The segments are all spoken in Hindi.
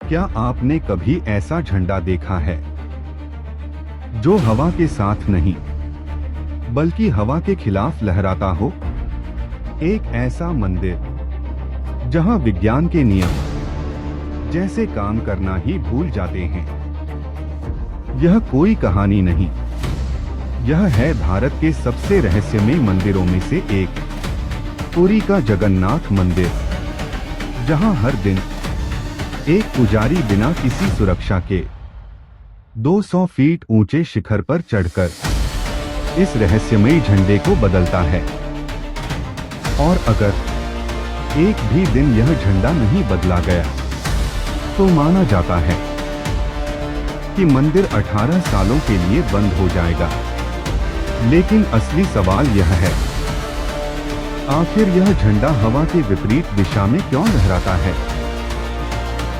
क्या आपने कभी ऐसा झंडा देखा है जो हवा के साथ नहीं बल्कि हवा के खिलाफ लहराता हो? एक ऐसा मंदिर जहां विज्ञान के नियम जैसे काम करना ही भूल जाते हैं। यह कोई कहानी नहीं, यह है भारत के सबसे रहस्यमय मंदिरों में से एक, पुरी का जगन्नाथ मंदिर, जहां हर दिन एक पुजारी बिना किसी सुरक्षा के 200 फीट ऊंचे शिखर पर चढ़कर इस रहस्यमयी झंडे को बदलता है। और अगर एक भी दिन यह झंडा नहीं बदला गया तो माना जाता है कि मंदिर 18 सालों के लिए बंद हो जाएगा। लेकिन असली सवाल यह है, आखिर यह झंडा हवा के विपरीत दिशा में क्यों लहराता है?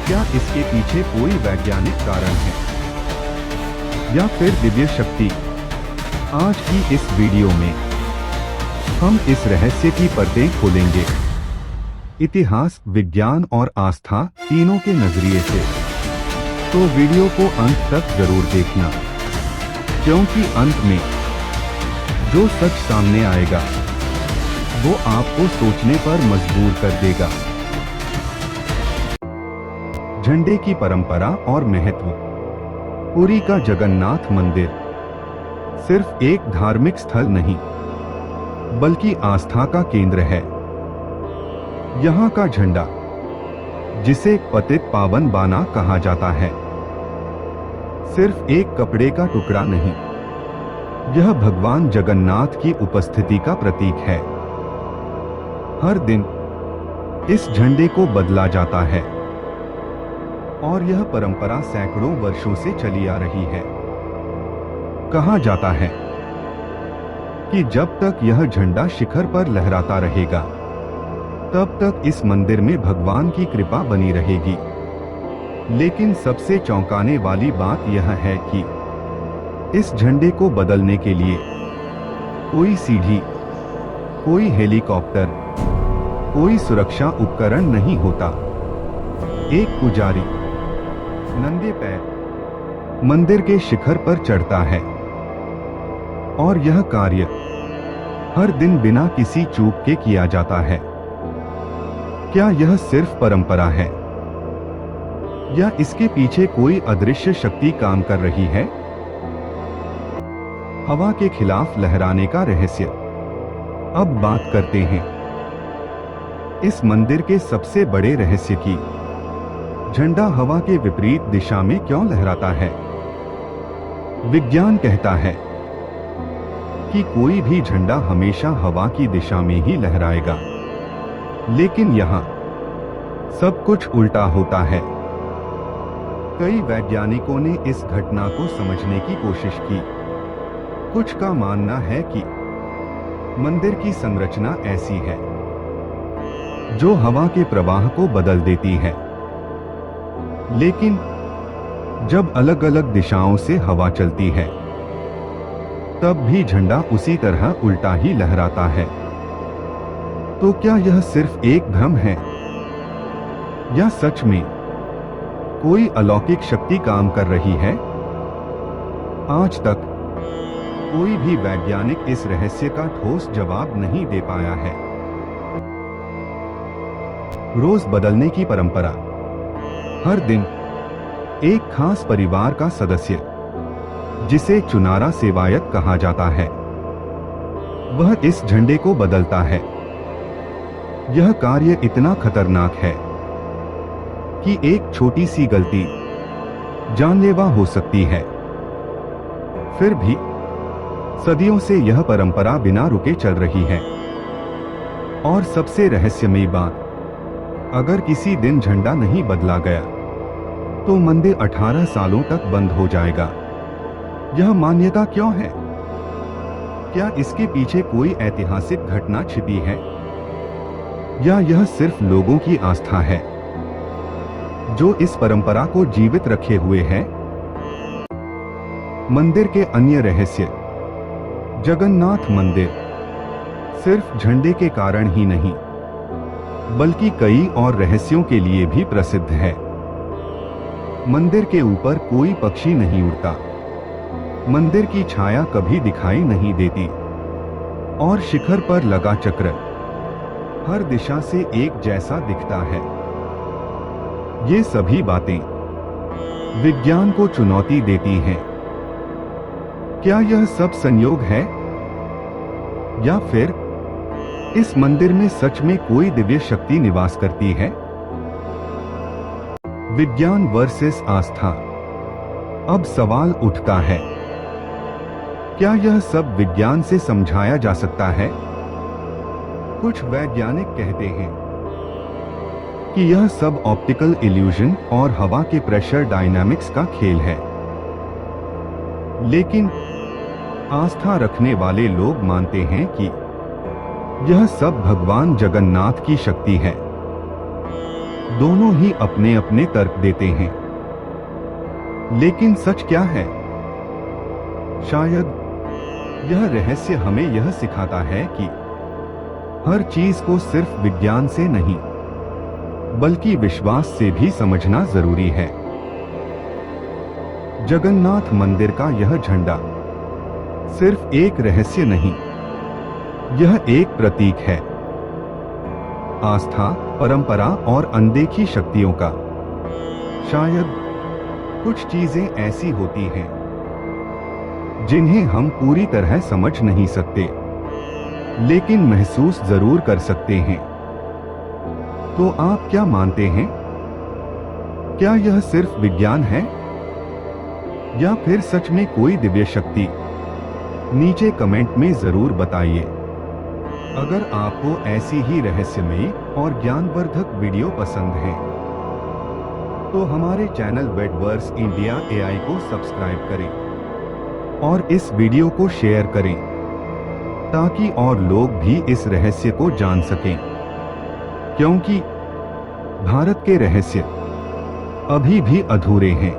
क्या इसके पीछे कोई वैज्ञानिक कारण है या फिर दिव्य शक्ति? आज की इस वीडियो में हम इस रहस्य की पर्दे खोलेंगे, इतिहास, विज्ञान और आस्था तीनों के नजरिए से। तो वीडियो को अंत तक जरूर देखना, क्योंकि अंत में जो सच सामने आएगा वो आपको सोचने पर मजबूर कर देगा। झंडे की परंपरा और महत्व। पुरी का जगन्नाथ मंदिर सिर्फ एक धार्मिक स्थल नहीं बल्कि आस्था का केंद्र है। यहाँ का झंडा, जिसे पतित पावन बाना कहा जाता है, सिर्फ एक कपड़े का टुकड़ा नहीं, यह भगवान जगन्नाथ की उपस्थिति का प्रतीक है। हर दिन इस झंडे को बदला जाता है और यह परंपरा सैकड़ों वर्षों से चली आ रही है। कहा जाता है कि जब तक यह झंडा शिखर पर लहराता रहेगा तब तक इस मंदिर में भगवान की कृपा बनी रहेगी। लेकिन सबसे चौंकाने वाली बात यह है कि इस झंडे को बदलने के लिए कोई सीढ़ी, कोई हेलीकॉप्टर, कोई सुरक्षा उपकरण नहीं होता। एक पुजारी नंगे पैर मंदिर के शिखर पर चढ़ता है और यह कार्य हर दिन बिना किसी चूक के किया जाता है। क्या यह सिर्फ परंपरा है या इसके पीछे कोई अदृश्य शक्ति काम कर रही है? हवा के खिलाफ लहराने का रहस्य। अब बात करते हैं इस मंदिर के सबसे बड़े रहस्य की। झंडा हवा के विपरीत दिशा में क्यों लहराता है? विज्ञान कहता है कि कोई भी झंडा हमेशा हवा की दिशा में ही लहराएगा, लेकिन यहाँ सब कुछ उल्टा होता है। कई वैज्ञानिकों ने इस घटना को समझने की कोशिश की। कुछ का मानना है कि मंदिर की संरचना ऐसी है जो हवा के प्रवाह को बदल देती है, लेकिन जब अलग अलग दिशाओं से हवा चलती है तब भी झंडा उसी तरह उल्टा ही लहराता है। तो क्या यह सिर्फ एक भ्रम है या सच में कोई अलौकिक शक्ति काम कर रही है? आज तक कोई भी वैज्ञानिक इस रहस्य का ठोस जवाब नहीं दे पाया है। रोज बदलने की परंपरा। हर दिन एक खास परिवार का सदस्य, जिसे चुनारा सेवायत कहा जाता है, वह इस झंडे को बदलता है। यह कार्य इतना खतरनाक है कि एक छोटी सी गलती जानलेवा हो सकती है। फिर भी सदियों से यह परंपरा बिना रुके चल रही है। और सबसे रहस्यमयी बात, अगर किसी दिन झंडा नहीं बदला गया तो मंदिर 18 सालों तक बंद हो जाएगा। यह मान्यता क्यों है? क्या इसके पीछे कोई ऐतिहासिक घटना छिपी है या यह सिर्फ लोगों की आस्था है जो इस परंपरा को जीवित रखे हुए है? मंदिर के अन्य रहस्य। जगन्नाथ मंदिर सिर्फ झंडे के कारण ही नहीं बल्कि कई और रहस्यों के लिए भी प्रसिद्ध है। मंदिर के ऊपर कोई पक्षी नहीं उड़ता, मंदिर की छाया कभी दिखाई नहीं देती और शिखर पर लगा चक्र हर दिशा से एक जैसा दिखता है। ये सभी बातें विज्ञान को चुनौती देती हैं। क्या यह सब संयोग है या फिर इस मंदिर में सच में कोई दिव्य शक्ति निवास करती है? विज्ञान वर्सेस आस्था। अब सवाल उठता है, क्या यह सब विज्ञान से समझाया जा सकता है? कुछ वैज्ञानिक कहते हैं कि यह सब ऑप्टिकल इल्यूजन और हवा के प्रेशर डायनामिक्स का खेल है, लेकिन आस्था रखने वाले लोग मानते हैं कि यह सब भगवान जगन्नाथ की शक्ति है। दोनों ही अपने अपने तर्क देते हैं, लेकिन सच क्या है? शायद यह रहस्य हमें यह सिखाता है कि हर चीज को सिर्फ विज्ञान से नहीं बल्कि विश्वास से भी समझना जरूरी है। जगन्नाथ मंदिर का यह झंडा सिर्फ एक रहस्य नहीं, यह एक प्रतीक है आस्था, परंपरा और अनदेखी शक्तियों का। शायद कुछ चीजें ऐसी होती हैं जिन्हें हम पूरी तरह समझ नहीं सकते, लेकिन महसूस जरूर कर सकते हैं। तो आप क्या मानते हैं? क्या यह सिर्फ विज्ञान है या फिर सच में कोई दिव्य शक्ति? नीचे कमेंट में जरूर बताइए। अगर आपको ऐसी ही रहस्यमयी और ज्ञानवर्धक वीडियो पसंद है तो हमारे चैनल वेडवर्स इंडिया एआई को सब्सक्राइब करें और इस वीडियो को शेयर करें ताकि और लोग भी इस रहस्य को जान सकें, क्योंकि भारत के रहस्य अभी भी अधूरे हैं।